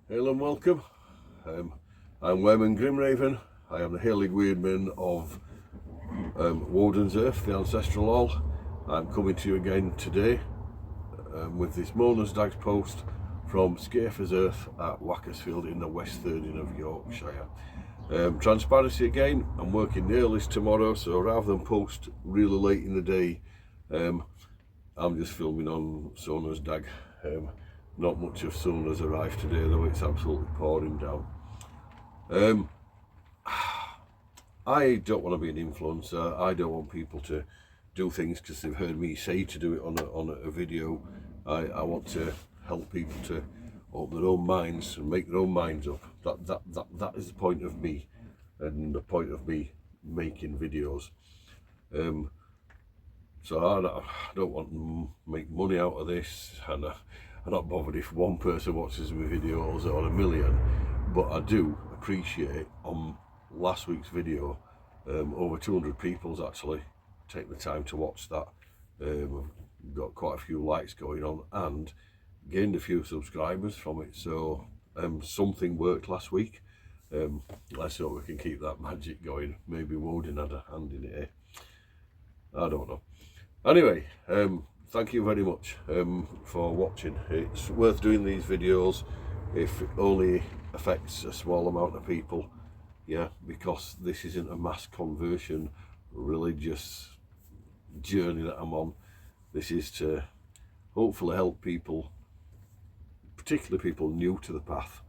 Hail and welcome. I'm ᛗᚩᚾᚪᚋ᚞ᚋ. I am the ᛗᚩᚾᚪᚋᚏ of Woden's Earth, the ancestral hall. I'm coming to you again today with this Mona's Dags post from ᛗᚩᚾᚪᚋᚏ Earth at Wackersfield in the West Thirling of Yorkshire. Transparency again, I'm working the earliest tomorrow, so rather than post really late in the day, I'm just filming on Mona's Dag. Not much of sun has arrived today, though it's absolutely pouring down. I don't want to be an influencer. I don't want people to do things because they've heard me say to do it on a video. I want to help people to open their own minds and make their own minds up. That is the point of me, and the point of me making videos. So I don't want to make money out of this, and I'm not bothered if one person watches my videos or a million, but I do appreciate on last week's video, over 200 people's actually take the time to watch that. I've got quite a few likes going on and gained a few subscribers from it, so something worked last week. Let's hope we can keep that magic going. Maybe Woden had a hand in it, eh? I don't know. Anyway, thank you very much for watching. It's worth doing these videos if it only affects a small amount of people, yeah, because this isn't a mass conversion religious journey that I'm on. This is to hopefully help people, particularly people new to the path,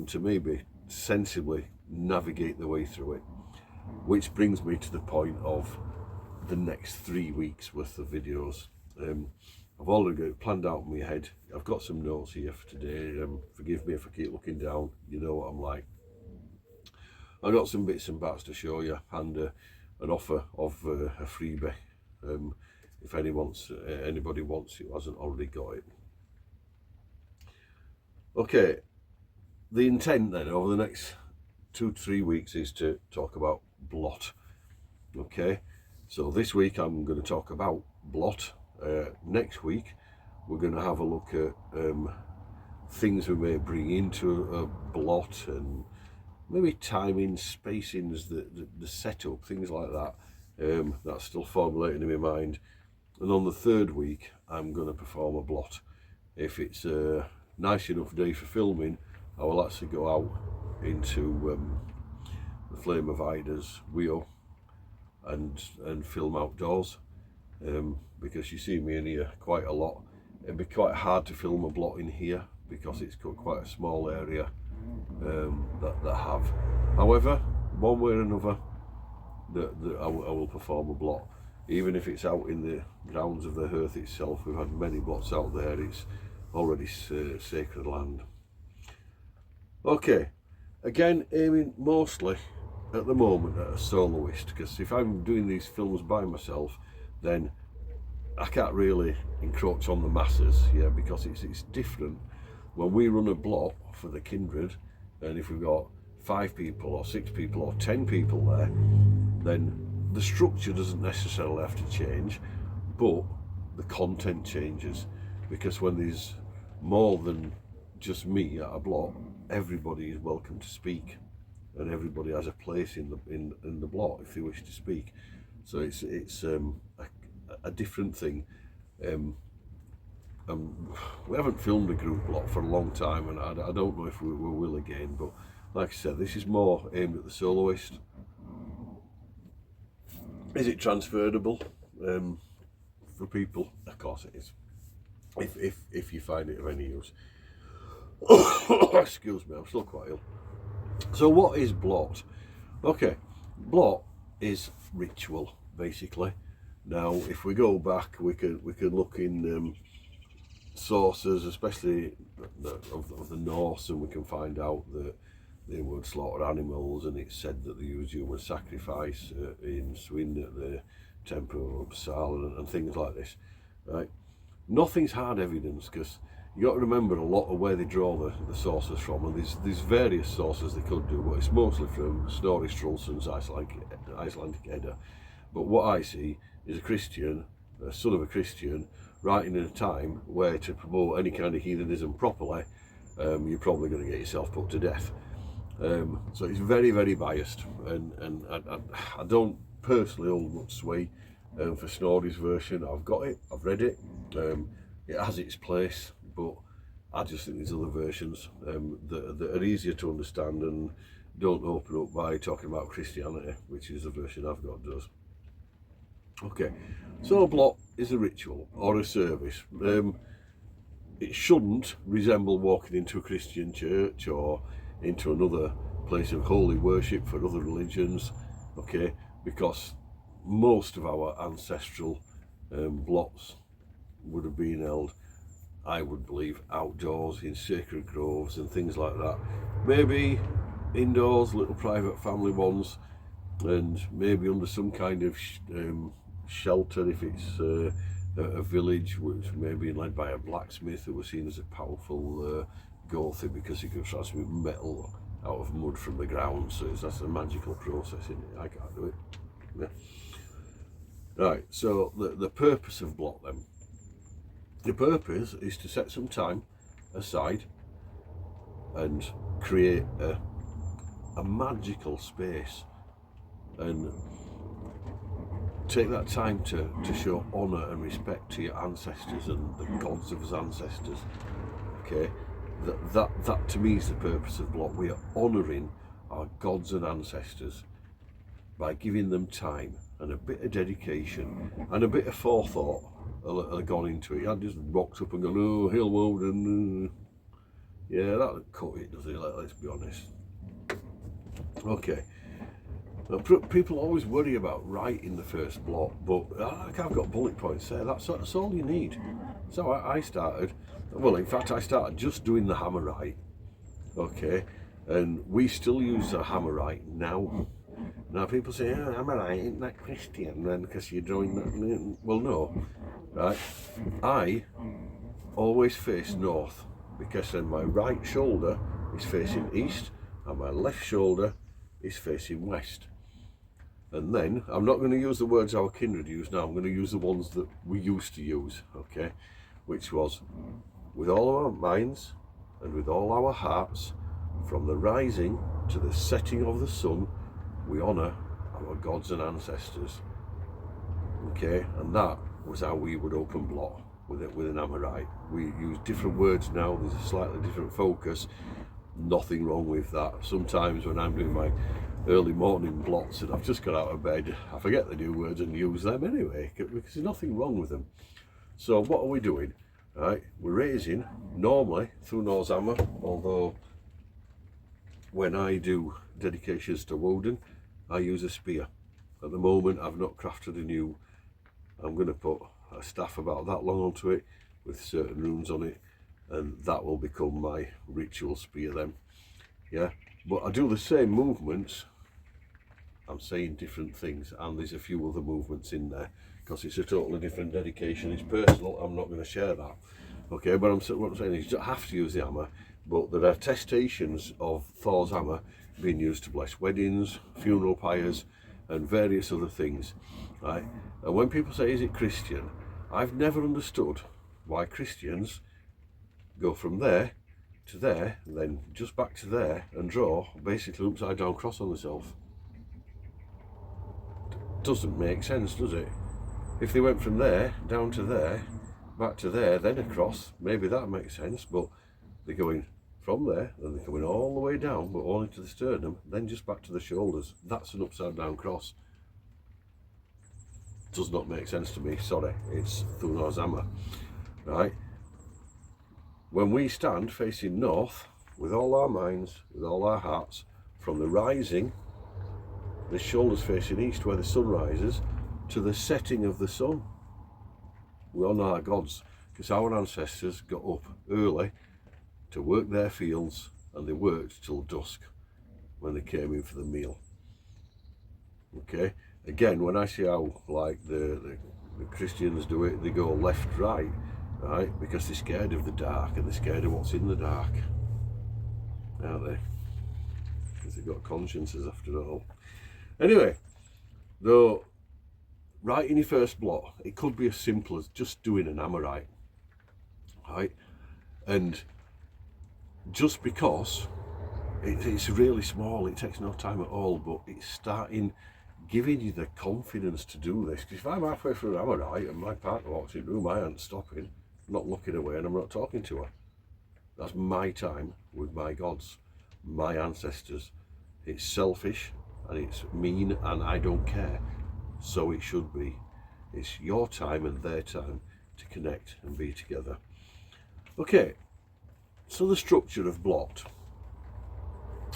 to maybe sensibly navigate their way through it. Which brings me to the point of the next 3 weeks worth of videos. I've already got it planned out in my head. I've got some notes here for today. Forgive me if I keep looking down, you know what I'm like. I've got some bits and bats to show you, and an offer of a freebie if anybody wants it who hasn't already got it. Okay, the intent then over the next 2 to 3 weeks is to talk about blot. Okay, so this week I'm going to talk about blot. Next week we're going to have a look at things we may bring into a blot, and maybe timing, spacings, the setup, things like that. That's still formulating in my mind. And on the third week I'm going to perform a blot. If it's a nice enough day for filming, I will actually go out into the Flame of Ida's wheel and film outdoors, because you see me in here quite a lot. It'd be quite hard to film a blot in here because it's got quite a small area that I have. However, one way or another, I will perform a blot, even if it's out in the grounds of the earth itself. We've had many blots out there. It's already sacred land. Okay, again aiming mostly at the moment at a soloist, because if I'm doing these films by myself, then I can't really encroach on the masses, yeah, because it's different when we run a blot for the kindred, and if we've got 5 people or 6 people or 10 people there, then the structure doesn't necessarily have to change, but the content changes, because when there's more than just me at a blot, everybody is welcome to speak, and everybody has a place in the blot if they wish to speak. So it's a different thing. We haven't filmed a group blot for a long time, and I don't know if we will again, but like I said, this is more aimed at the soloist. Is it transferable for people? Of course it is, if you find it of any use. Excuse me, I'm still quite ill. So what is blot? Okay, blot is ritual, basically. Now, if we go back, we can look in sources, especially of the Norse, and we can find out that they would slaughter animals, and it's said that they used human sacrifice in Sweden at the Temple of ᛗᚩᚾᚪᚋᚏ and things like this. Right? Nothing's hard evidence, because you got to remember a lot of where they draw the sources from, and there's various sources they could do, but it's mostly from Snorri Sturluson's Icelandic Edda. But what I see is a Christian, a son of a Christian, writing in a time where to promote any kind of heathenism properly, you're probably going to get yourself put to death. So it's very, very biased, and I don't personally hold much sway for Snorri's version. I've got it, I've read it, it has its place, but I just think there's other versions that are easier to understand and don't open up by talking about Christianity, which is the version I've got does. Okay, so a blot is a ritual or a service. It shouldn't resemble walking into a Christian church or into another place of holy worship for other religions, okay, because most of our ancestral blots would have been held, I would believe, outdoors in sacred groves and things like that. Maybe indoors, little private family ones, and maybe under some kind of shelter if it's a village which may be led by a blacksmith who was seen as a powerful go-thing because he could transmute metal out of mud from the ground. So that's a magical process, isn't it? I can't do it. Yeah. Right, so the purpose of blot then. The purpose is to set some time aside and create a magical space and take that time to show honour and respect to your ancestors and the gods of his ancestors. Okay, that to me is the purpose of blot. We are honouring our gods and ancestors by giving them time and a bit of dedication and a bit of forethought gone into it. I just rocked up and gone, oh, ᛗᚩᚾᚪᛋ᚞ᚪᚷ. Yeah, that would cut it, does it? Let's be honest. Okay. Now, people always worry about writing the first blot, but I've got bullet points there. That's all you need. So I started. Well, in fact, I started just doing the Hammerite. Okay, and we still use the Hammerite now. Now people say, oh, Hammerite, isn't that Christian then because you're drawing that? Well, no, right? I always face north because then my right shoulder is facing east and my left shoulder is facing west. And then I'm not going to use the words our kindred use now. I'm going to use the ones that we used to use, okay? Which was, with all our minds and with all our hearts, from the rising to the setting of the sun, we honour our gods and ancestors. Okay, and that was how we would open blot with an Hammerite. We use different words now. There's a slightly different focus. Nothing wrong with that. Sometimes when I'm doing my early morning blots and I've just got out of bed, I forget the new words and use them anyway because there's nothing wrong with them. So what are we doing? Right, we're raising normally ᛒᚩᚩᚏ, although when I do dedications to Woden, I use a spear. At the moment, I've not crafted a new. I'm going to put a staff about that long onto it with certain runes on it, and that will become my ritual spear then. Yeah, but I do the same movements. I'm saying different things, and there's a few other movements in there because it's a totally different dedication. It's personal. I'm not going to share that. Okay, but what I'm saying is you don't have to use the hammer, but there are attestations of Thor's hammer being used to bless weddings, funeral pyres, and various other things. Right? And when people say, is it Christian? I've never understood why Christians go from there to there, and then just back to there, and draw basically an upside down cross on themselves. Doesn't make sense, does it? If they went from there, down to there, back to there, then across, maybe that makes sense, but they're going from there, then they're coming all the way down, but only to the sternum, then just back to the shoulders. That's an upside down cross. Does not make sense to me, sorry, it's ᛒᚩᚪᚏ, right? When we stand facing north, with all our minds, with all our hearts, from the rising, the shoulders facing east where the sun rises, to the setting of the sun, we honour our gods, because our ancestors got up early to work their fields, and they worked till dusk when they came in for the meal. Okay, again, when I see how like the Christians do it, they go left, right, because they're scared of the dark and they're scared of what's in the dark, aren't they? Because they've got consciences after all. Anyway, though, writing your first blot, it could be as simple as just doing an Hammerite, right? And just because it's really small, it takes no time at all, but it's starting giving you the confidence to do this. Because if I'm halfway through an Amorite and my partner walks in the room, I ain't stopping, not looking away, and I'm not talking to her. That's my time with my gods, my ancestors. It's selfish and it's mean and I don't care. So it should be. It's your time and their time to connect and be together. Okay, so the structure of Blot.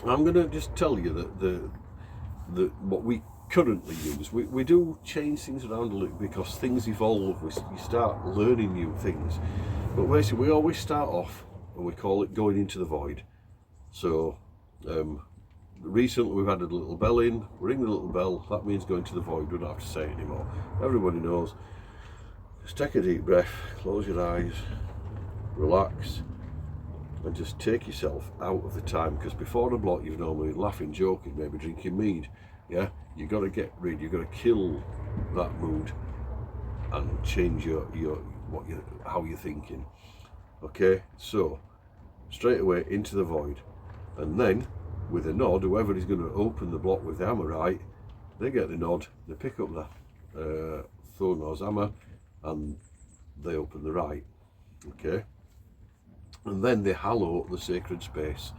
I'm going to just tell you that the what we currently use, we do change things around a little because things evolve, you start learning new things. But basically we always start off and we call it going into the void. So recently we've added a little bell in, ring the little bell, that means going to the void, we don't have to say it anymore. Everybody knows. Just take a deep breath, close your eyes, relax, and just take yourself out of the time, because before the Blot you've normally laughing, joking, maybe drinking mead. Yeah, you got to get rid, you got to kill that mood and change how you're thinking. Okay, so straight away into the void, and then with a nod, whoever is going to open the block with the Amorite, they get the nod, they pick up the ᛒᚩᚾᚪᛋᚏ hammer and they open the right. Okay, and then they hallow the sacred space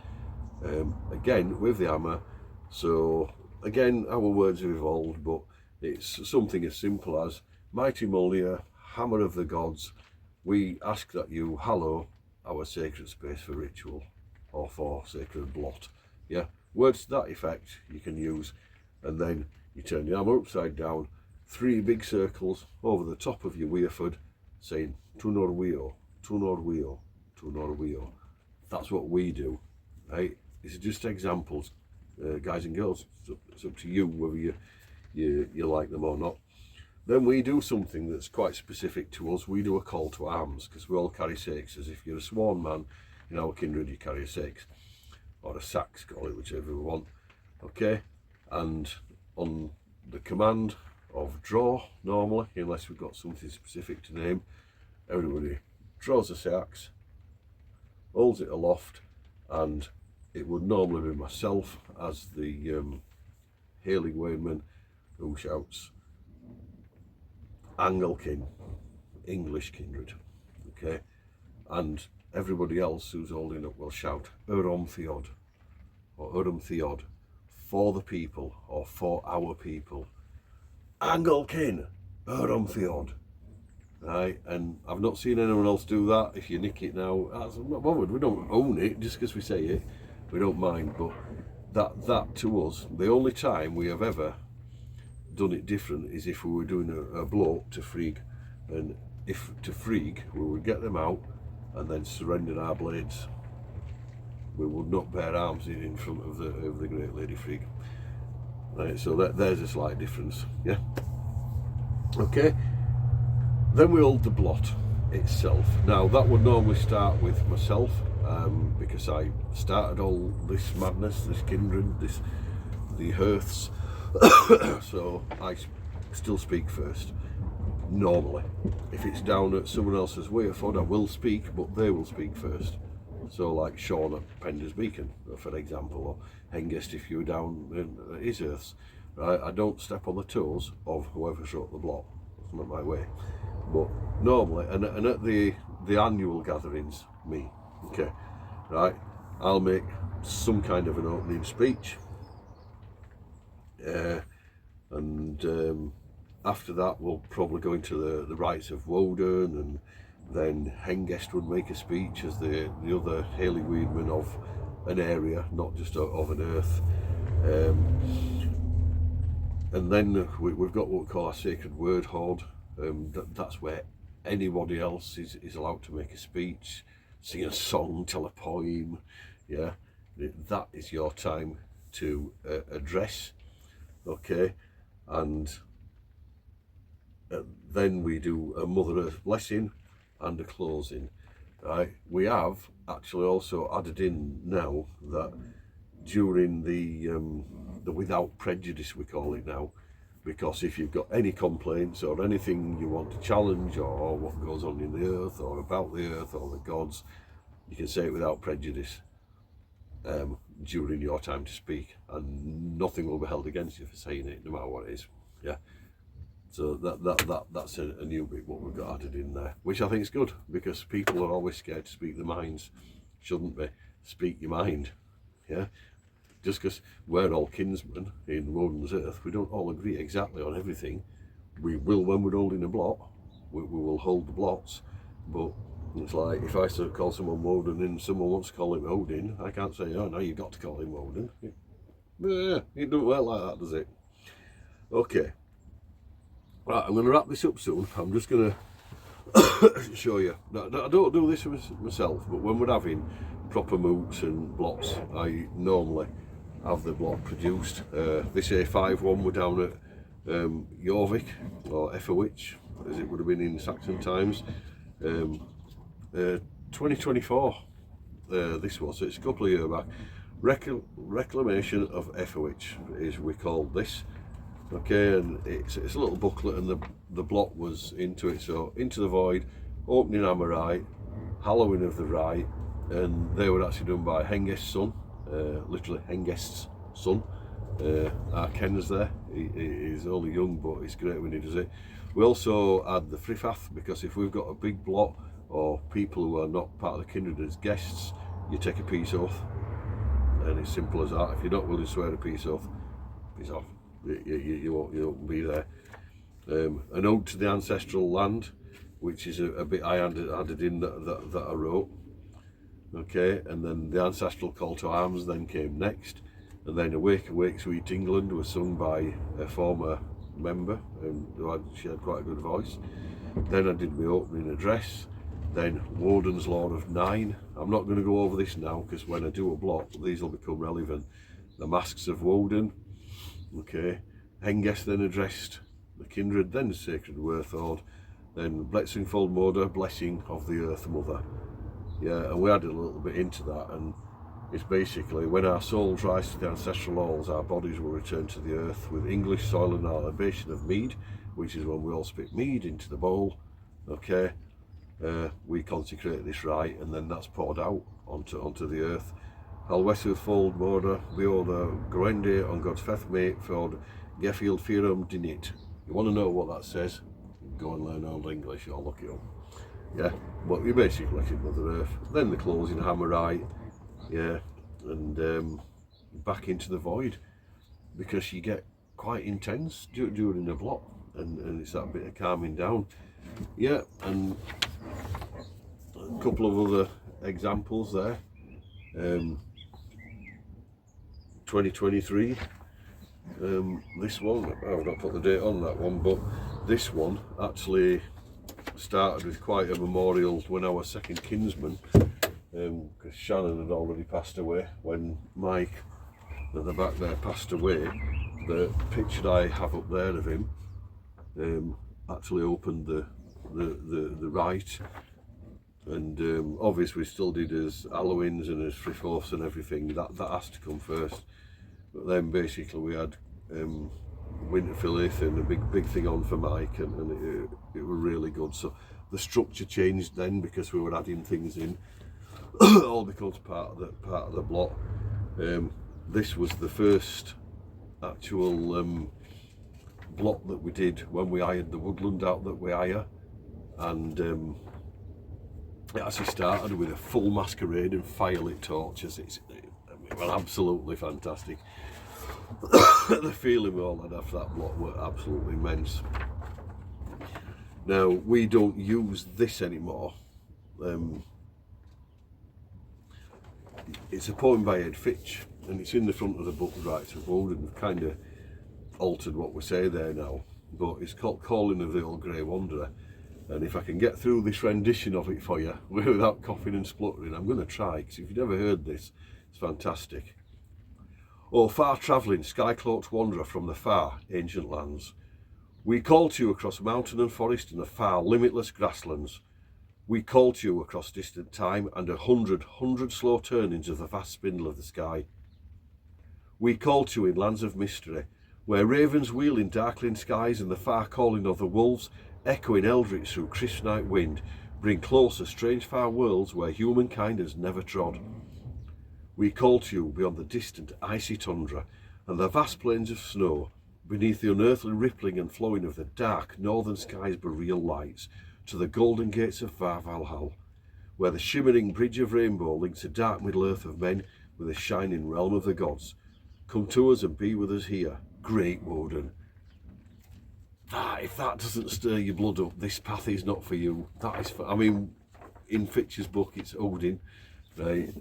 again with the hammer. So again, our words have evolved, but it's something as simple as Mighty Mulnir, Hammer of the Gods, we ask that you hallow our sacred space for ritual or for sacred Blot. Yeah, words to that effect you can use, and then you turn your hammer upside down, 3 big circles over the top of your ᛗᚩᚾᚪᚋ, saying ᛒᚚᚪᚋ, ᛒᚚᚪᚋ, ᛒᚚᚪᚋ. That's what we do, right? These are just examples, guys and girls. It's up to you whether you like them or not. Then we do something that's quite specific to us. We do a call to arms, because we all carry sakes. As if you're a sworn man in our kindred, you carry a sakes, or a sax, call it, whichever you want. Okay, and on the command of draw, normally, unless we've got something specific to name, everybody draws a sax, holds it aloft, and it would normally be myself as the ᛗᚩᚾᚪᚋ᚞ᚪᚷ who shouts Anglican, English kindred, okay, and everybody else who's holding up will shout ᛒᚩᚾᚪᚋᚪᚔ or ᛒᚩᚾᚪᚔ, for the people or for our people. Anglican, ᛒᚩᚾᚪᚔ. Right, and I've not seen anyone else do that. If you nick it now, I'm not bothered. We don't own it just because we say it. We don't mind, but that to us, the only time we have ever done it different is if we were doing a blow to Frigg, and if to Frigg we would get them out and then surrender our blades. We would not bear arms in front of the great lady Frigg. Right, so there's a slight difference. Yeah. Okay. Then we hold the Blot itself. Now that would normally start with myself, because I started all this madness, this kindred, the hearths. So I still speak first, normally. If it's down at someone else's ᛗᚩᚾ, I will speak, but they will speak first. So like Sean at Pender's Beacon, for example, or Hengest if you're down in his earths. Right? I don't step on the toes of whoever wrote the Blot. It's not my way. But normally, and at the annual gatherings, me, okay, right, I'll make some kind of an opening speech. And after that we'll probably go into the rites of Woden, and then Hengest would make a speech as the other ᛗᚩᚾᚪᚋ᚞ᚪᚷ of an area, not just of an earth. And then we've got what we call our sacred word hoard. That's where anybody else is allowed to make a speech, sing a song, tell a poem. Yeah, that is your time to address. Okay, and then we do a Mother Earth blessing and a closing. Right, we have actually also added in now that during the without prejudice, we call it now, because if you've got any complaints or anything you want to challenge, or what goes on in the earth or about the earth or the gods, you can say it without prejudice. during your time to speak, and nothing will be held against you for saying it, no matter what it is. Yeah. So that's a new bit what we've got added in there, which I think is good, because people are always scared to speak their minds. Shouldn't be. Speak your mind. Yeah. Just because we're all kinsmen in Woden's earth, we don't all agree exactly on everything. We will when we're holding a blot. We will hold the blots, but it's like if I sort of call someone Woden and someone wants to call him Odin, I can't say, oh no, you've got to call him Woden. It doesn't work like that, does it? Okay. Right, I'm going to wrap this up soon. I'm just going to show you. Now, I don't do this myself, but when we're having proper moots and blots, I normally have the blot produced. This A5 one, we're down at ᛗᚩᚾᚪᚋᚏ, or ᛗᚩᚾᚪᚋᚏ, as it would have been in Saxon times. 2024, this was, so it's a couple of years back. Reclamation of ᛗᚩᚾᚪᚋᚏ is we called this. Okay, and it's a little booklet, and the blot was into it. So Into the Void, Opening Amorite, Hallowing of the Right, and they were actually done by Hengest's son, literally Hengest's son. Our Ken's there. He's only young, but it's great when he does it. We also add the ᛗᚩᚾᚪᚋᚏ, because if we've got a big blot or people who are not part of the kindred as guests, you take a peace oath, and it's simple as that. If you're not willing to swear a peace oath, peace off. You won't be there. An ode to the ancestral land, which is a bit I added in that I wrote. Okay, and then the ancestral call to arms then came next, and then Awake, Awake, Sweet England was sung by a former member, and she had quite a good voice. Then I did my opening address. Then Woden's Lord of Nine. I'm not going to go over this now, because when I do a blot, these will become relevant. The Masks of Woden. Okay, Hengest then addressed the kindred, then the Sacred Wyrthord, then ᛗᚩᚾᚪᚋᚏ, Blessing of the Earth Mother. Yeah, and we added a little bit into that, and it's basically when our souls rise to the ancestral halls, our bodies will return to the earth with English soil and our libation of mead, which is when we all spit mead into the bowl. Okay, we consecrate this rite, and then that's poured out onto the earth. Alwessuð fold morda, bioda groende on God's feth mate for Geffield Firum dinit. You want to know what that says? Go and learn Old English, or look it up. Yeah, but you basically let it Mother Earth. Then the closing Hammerite, yeah, and back into the void, because you get quite intense during the blot, and it's that bit of calming down. Yeah, and a couple of other examples there. 2023, this one, I've not put the date on that one, but this one actually started with quite a memorial when our second kinsman, because Shannon had already passed away when Mike at the back there passed away. The picture I have up there of him actually opened the rite, and obviously we still did his Halloween's and his ᛗᚯᚪᚋᚏ and everything. That has to come first. But then basically we had Winterfilleth and a big thing on for Mike, and it was really good. So the structure changed then, because we were adding things in. All becomes part of the blot. This was the first actual blot that we did when we hired the woodland out that we hire, and it actually started with a full masquerade and firelit torches. Well, absolutely fantastic. The feeling we all had after that blot were absolutely immense. Now, we don't use this anymore. It's a poem by Ed Fitch, and it's in the front of the book, Rights of Woden. We've kind of altered what we say there now, but it's called Calling of the Old Grey Wanderer. And if I can get through this rendition of it for you without coughing and spluttering, I'm going to try, because if you've never heard this, it's fantastic. Oh, far-travelling, sky-cloaked wanderer from the far, ancient lands, we call to you across mountain and forest and the far, limitless grasslands. We call to you across distant time and a hundred slow turnings of the vast spindle of the sky. We call to you in lands of mystery, where ravens wheel in darkling skies and the far calling of the wolves, echoing eldritch through crisp night wind, bring closer strange far worlds where humankind has never trod. We call to you beyond the distant icy tundra and the vast plains of snow, beneath the unearthly rippling and flowing of the dark northern sky's boreal lights, to the golden gates of ᛗᚩᚾᚪᚋᚏ, where the shimmering bridge of rainbow links the dark middle earth of men with the shining realm of the gods. Come to us and be with us here, great Woden. If that doesn't stir your blood up, this path is not for you. That is for, I mean, in Fitch's book it's Odin, right?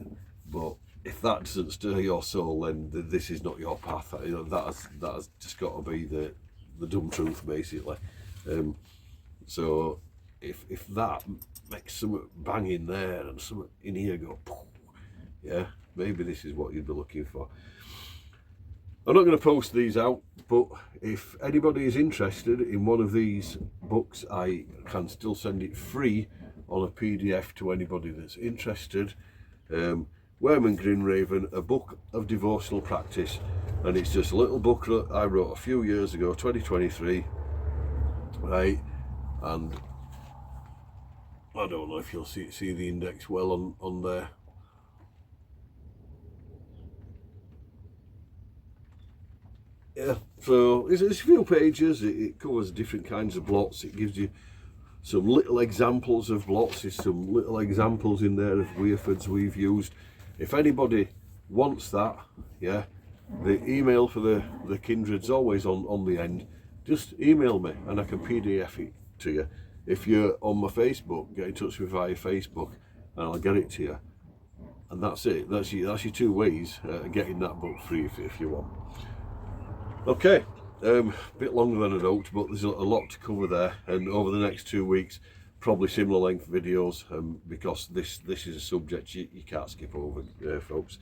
But if that doesn't stir your soul, then this is not your path. You know, that has just got to be the dumb truth, basically. So if that makes some bang in there and some in here go, yeah, maybe this is what you'd be looking for. I'm not going to post these out, but if anybody is interested in one of these books, I can still send it free on a PDF to anybody that's interested. ᛗᚩᚾᚪᚋ᚞ᚪᚷ, a book of devotional practice, and it's just a little book that I wrote a few years ago, 2023, right? And I don't know if you'll see the index well on there. Yeah, so it's a few pages. It covers different kinds of blots. It gives you some little examples of blots. There's some little examples in there of ᛗᚩᚾs we've used. If anybody wants that, yeah, the email for the kindred's always on the end. Just email me and I can PDF it to you. If you're on my Facebook, get in touch with me via Facebook and I'll get it to you. And that's it. That's your two ways of getting that book free if you want. Okay, a bit longer than I'd hoped, but there's a lot to cover there, and over the next 2 weeks probably similar length videos, because this is a subject you can't skip over, folks.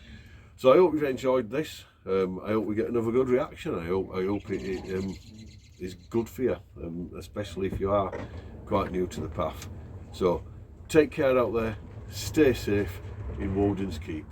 So I hope you've enjoyed this. I hope we get another good reaction. I hope it is good for you, especially if you are quite new to the path. So take care out there, stay safe in Woden's Keep.